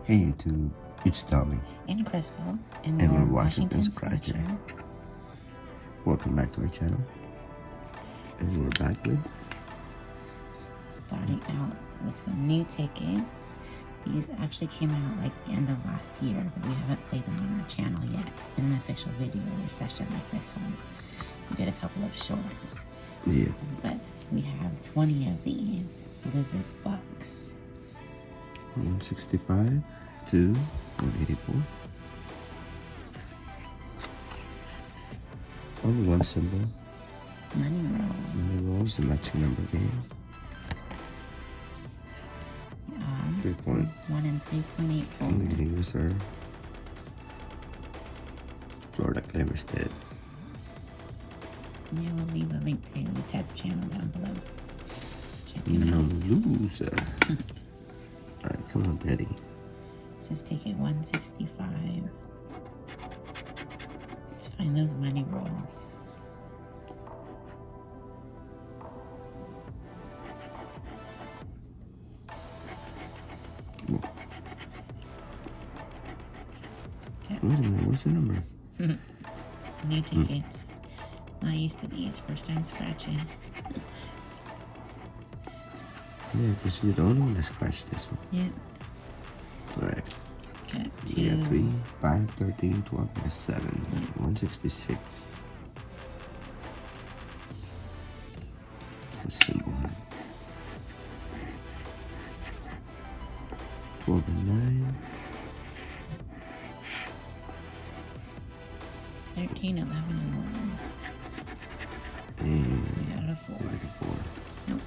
Hey YouTube, it's Tommy. And Crystal, and And we're we're Washington Washington Scratcher. Scratcher. Welcome back to our channel. And we're back with Starting out with some new tickets. These actually came out like the end of last year, but we haven't played them on our channel yet in an official video or session like this one. We did a couple of shorts. yeah. But we have 20 of these Blizzard Bucks. 165 to 184. Only one symbol. Money roll. Money rolls, the matching number game. 3 point. 1 and 3.84. User. Florida Claimers Ted. Yeah, we'll leave a link to Ted's channel down below. Check him No out. loser. Alright, come on, Daddy. This is ticket 165. Let's find those money rolls. Okay. Wait a minute, what's the number? New tickets. Not used to these. First time scratching. Yeah, because you're the only one that scratched this one. Yeah. Alright. Okay. We got 3, 2. 5, 13, 12, and 7. 166. A symbol. 12 and 9. 13, 11, and 1. And We got a 4. 34. Nope.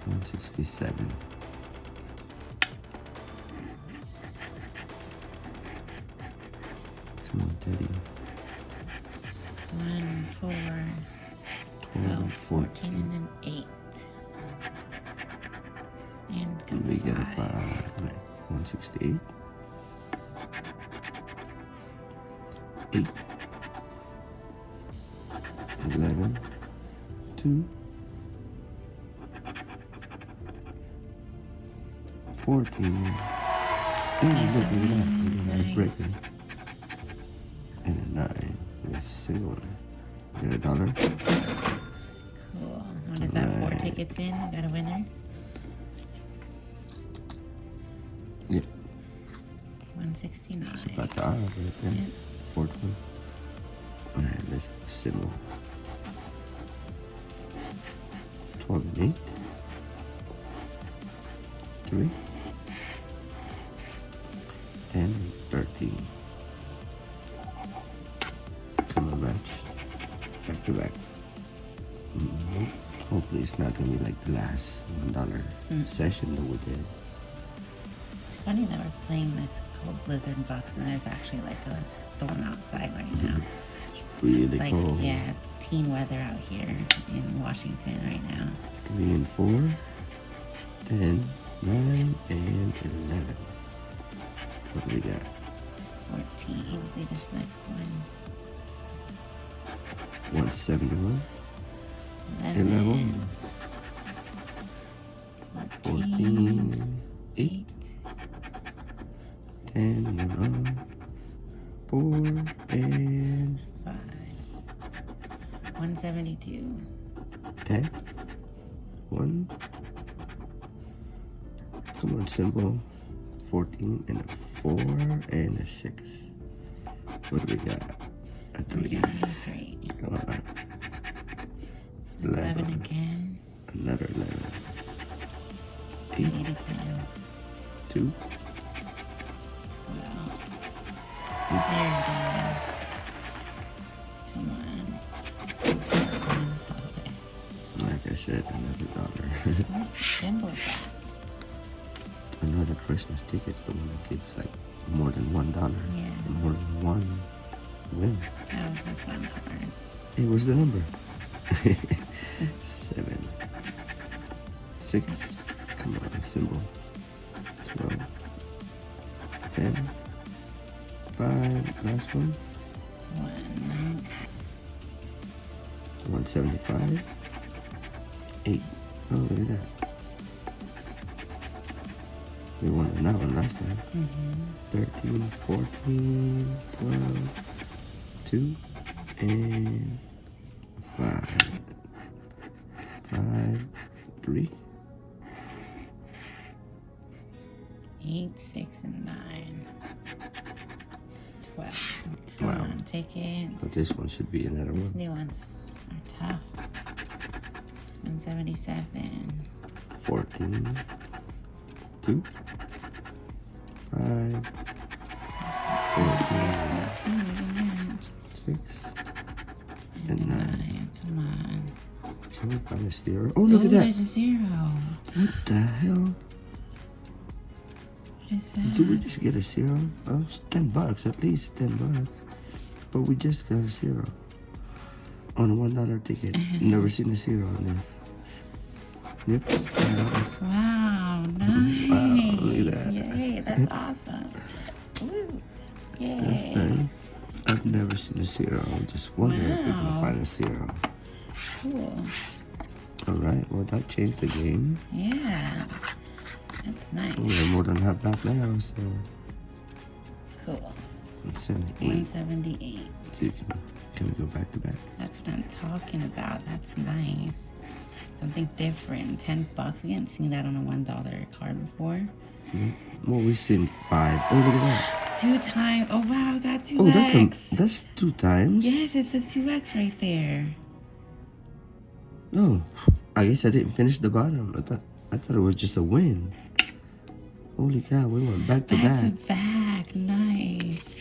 167. Come on, Teddy. 1, 4, 12, 14, and an 8. And come We get a 5. 168. 8. 11. 2. 14. Hey, Nice look at that. and Look at that. It's nice. breaking. And a 9. With a single one. Get a dollar. Cool. What is that? 4 Alright. tickets in. Got a winner. Yeah. 169. About the hour right there. Yeah. 14. Alright, let's symbol. 12 and 8. 3. 10 and 13. Come on, match. Back to back. Nope. Hopefully it's not gonna be like the last $1 session that we did. It's funny that we're playing this called Blizzard Bucks and there's actually like a storm outside right now. It's really Like, cold. yeah, teen weather out here in Washington right now. 3 and 4. 10, 9, and 11. What do we got? 14 will be this next one. 171. 11. 14. 8. 10. 4. And 5. 172. 10. 1. Come on, symbol. 14 and a 4 and a 6. What do we got? A 3. 3. Come on. 11 11. again. Another 11. 8. 8 again. 2. Well, there it is. Come on. Like I said, another dollar. Where's the symbol at? Another Christmas ticket's the one that gives like more than $1. Yeah. And more than one win. That was a fun part. Hey, where's the number? 7. 6. Come on, symbol. 12. 10. 5. Last one. 1. 175. 8. Oh, look at that. We won on that one last time. 13, 14, 12, 2, and 5. 5, 3. 8, 6, and 9. 12. Come Wow. on, tickets. But this one should be another These one. new ones are tough. 177. 14, 2, 5, 14, 14 is a match. 6, And and 9. 9. Come on. Can we find a zero? Oh, look at that. There's a 0. What the hell? What is that? Did we just get a zero? Oh, it's $10 at least, $10. But we just got a zero on a $1 ticket. Never seen a zero on this. Yep, it's $10. Wow, nice. Wow, look at that. Yay, that's awesome. Woo. Yay. That's nice. I've never seen a zero. I just wonder if we can Wow. find a zero. Cool. Alright, well that changed the game. Yeah. That's nice. We're more than half back now, so Cool. 78. 178. Dude, can we go back to back? That's what I'm talking about. That's nice. Something different. $10. We hadn't seen that on a $1 card before. Well, we've seen 5. Oh, look at that. 2 times. Oh wow, I got 2x. Oh, that's 2 times. Yes, it says 2x right there. Oh, I guess I didn't finish the bottom. I thought it was just a win. Holy cow, we went back to Back to back. back. Nice.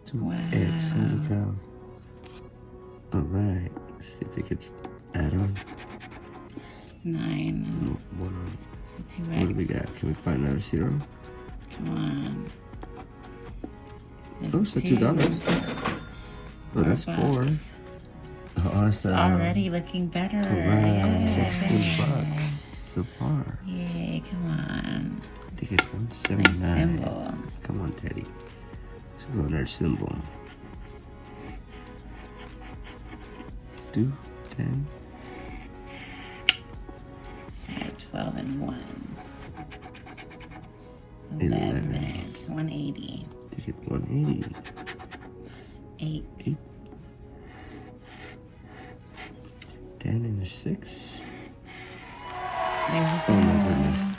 2x, holy cow. Alright, let's see if we could add on. 9. One on. It's the What do we 2x. got? Can we find another zero? Come on. Oh, it's the $2. Oh, that's 4. $4. Awesome. Already looking better. Wow, Yay. $16 so far. Yay, come on. Ticket Nice 179. symbol. Come on, Teddy. Let's go another symbol. 2, 10. 5, 12, and 1. 11. It's 180. Ticket 180. 8. 8. 10 and a 6. There's a Oh symbol. my goodness.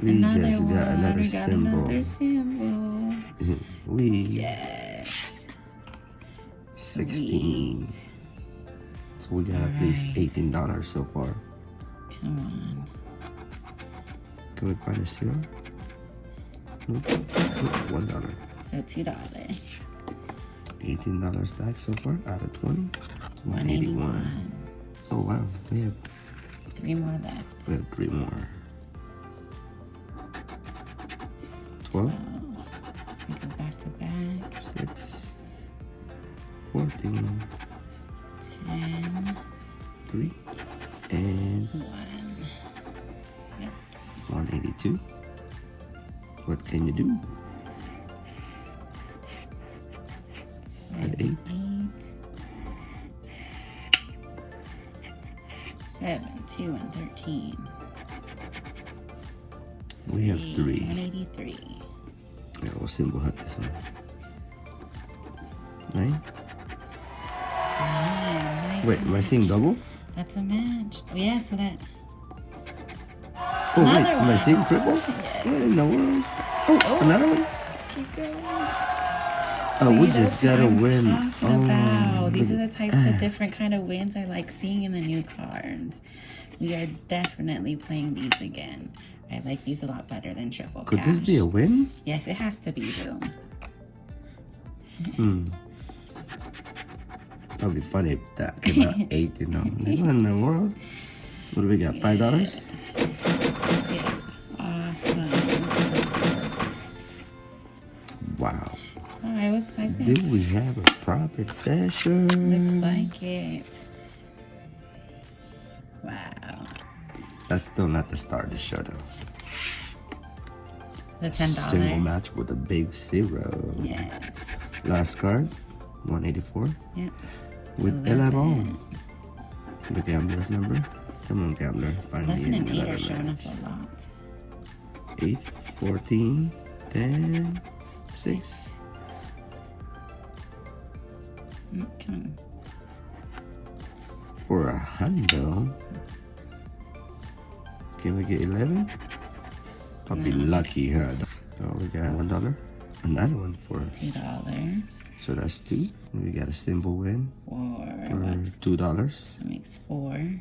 We Another just one. got another We got symbol. another symbol. We Yes. 16. Sweet. So we got at least Alright. $18 so far. Come on. Can we find a zero? Nope. Nope. $1. So $2. $18 back so far out of 20. 181. Oh wow, we have 3 more left. 3 more. 12, We go back to back. 6, 14, 10. 3, and 1. Yep. 182. What can you do? At 8. 8. 7, 2, and 13. We have 3. 183. Yeah, we'll symbol hunt this one. 9. 9. Nice. Wait, am I seeing double? That's a match. Oh, yeah, so that. Oh wait, Another am I one. seeing triple? What in the world? Oh, another one? Keep going. Oh, we See, just that's gotta what I'm win. talking about. These are look the at types of that. different kind of wins I like seeing in the new cards. We are definitely playing these again. I like these a lot better than triple Could cash. this be a win? Yes, it has to be though. That'd be funny if that came out 8, you know. Like, what in the world? What do we got? $5? Yeah. Awesome. Wow. Oh, I was excited. Do we have a profit session? Looks like it. Wow. That's still not the start of the show, though. The $10. Single match with a big 0. Yes. Last card, 184. Yep. With 11. The gambler's number. Come on, gambler. Find 11 me and 8 another are showing match. up a lot. 8, 14, 10, 6. Okay. For a hundo. Can we get 11? I'll be lucky, huh? Oh, we got $1. Another one for $2. so that's 2. We got a symbol win for $2. That makes 4.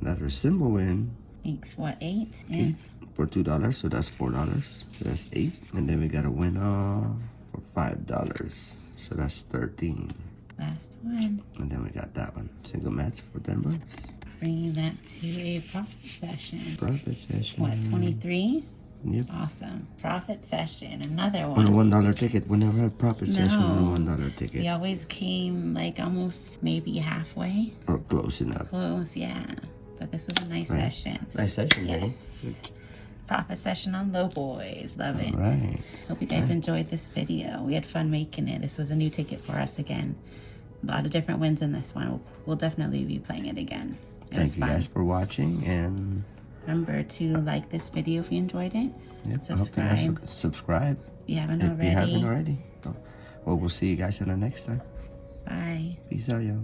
Another symbol win. Makes what, 8? Yeah. 8 for $2, so that's $4. So that's 8. And then we got a win for $5. So that's 13. Last one. And then we got that one. Single match for $10. Bringing that to a profit session. Profit session. What, 23? Yep. Awesome. Profit session. Another On a one. $1 ticket. We never had profit session on a $1 ticket. We always came like almost maybe halfway. Or close enough. Close, yeah. But this was a nice session. Nice session, Yes. guys. Profit session on Lowboys. Love it. All right. Hope you guys enjoyed this video. We had fun making it. This was a new ticket for us again. A lot of different wins in this one. We'll definitely be playing it again. Thank you guys for watching, and remember to like this video if you enjoyed it. yep, Subscribe. I hope you guys subscribe If you haven't if already. you haven't already. Well, we'll see you guys in the next time. Bye. Peace out, y'all.